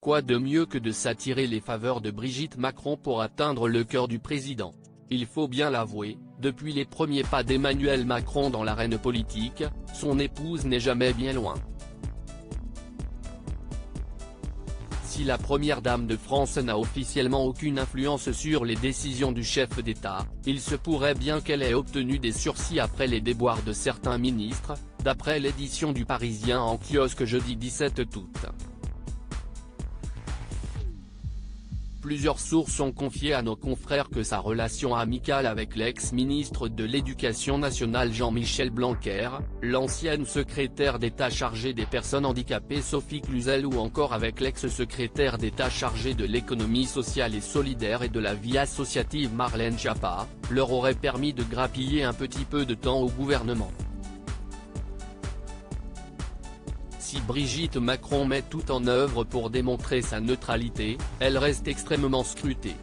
Quoi de mieux que de s'attirer les faveurs de Brigitte Macron pour atteindre le cœur du président? Il faut bien l'avouer, depuis les premiers pas d'Emmanuel Macron dans l'arène politique, son épouse n'est jamais bien loin. Si la première dame de France n'a officiellement aucune influence sur les décisions du chef d'État, il se pourrait bien qu'elle ait obtenu des sursis après les déboires de certains ministres, d'après l'édition du Parisien en kiosque jeudi 17 août. Plusieurs sources ont confié à nos confrères que sa relation amicale avec l'ex-ministre de l'Éducation nationale Jean-Michel Blanquer, l'ancienne secrétaire d'État chargée des personnes handicapées Sophie Cluzel ou encore avec l'ex-secrétaire d'État chargée de l'économie sociale et solidaire et de la vie associative Marlène Schiappa, leur aurait permis de grappiller un petit peu de temps au gouvernement. Si Brigitte Macron met tout en œuvre pour démontrer sa neutralité, elle reste extrêmement scrutée.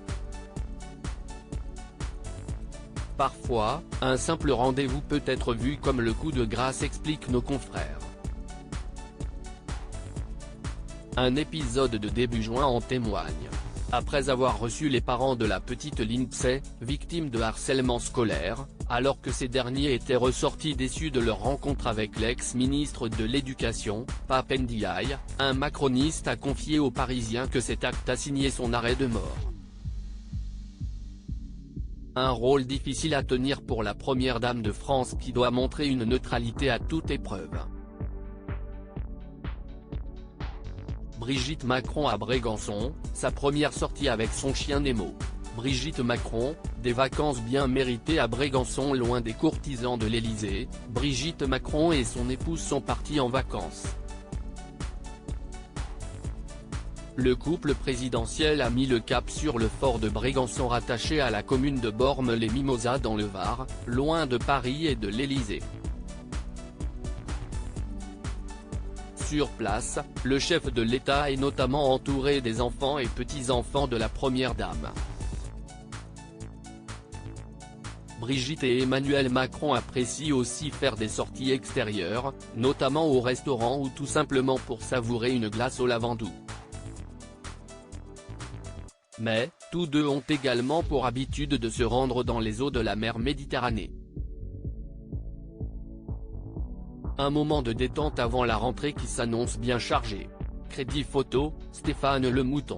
Parfois, un simple rendez-vous peut être vu comme le coup de grâce, expliquent nos confrères. Un épisode de début juin en témoigne. Après avoir reçu les parents de la petite Lindsay, victime de harcèlement scolaire, alors que ces derniers étaient ressortis déçus de leur rencontre avec l'ex-ministre de l'Éducation, Pape Ndiaye, un macroniste a confié aux Parisiens que cet acte a signé son arrêt de mort. Un rôle difficile à tenir pour la première dame de France qui doit montrer une neutralité à toute épreuve. Brigitte Macron à Brégançon, sa première sortie avec son chien Nemo. Brigitte Macron, des vacances bien méritées à Brégançon loin des courtisans de l'Élysée. Brigitte Macron et son épouse sont partis en vacances. Le couple présidentiel a mis le cap sur le fort de Brégançon rattaché à la commune de Bormes-les-Mimosas dans le Var, loin de Paris et de l'Élysée. Sur place, le chef de l'État est notamment entouré des enfants et petits-enfants de la première dame. Brigitte et Emmanuel Macron apprécient aussi faire des sorties extérieures, notamment au restaurant ou tout simplement pour savourer une glace au lavandou. Mais, tous deux ont également pour habitude de se rendre dans les eaux de la mer Méditerranée. Un moment de détente avant la rentrée qui s'annonce bien chargée. Crédit photo, Stéphane Le Mouton.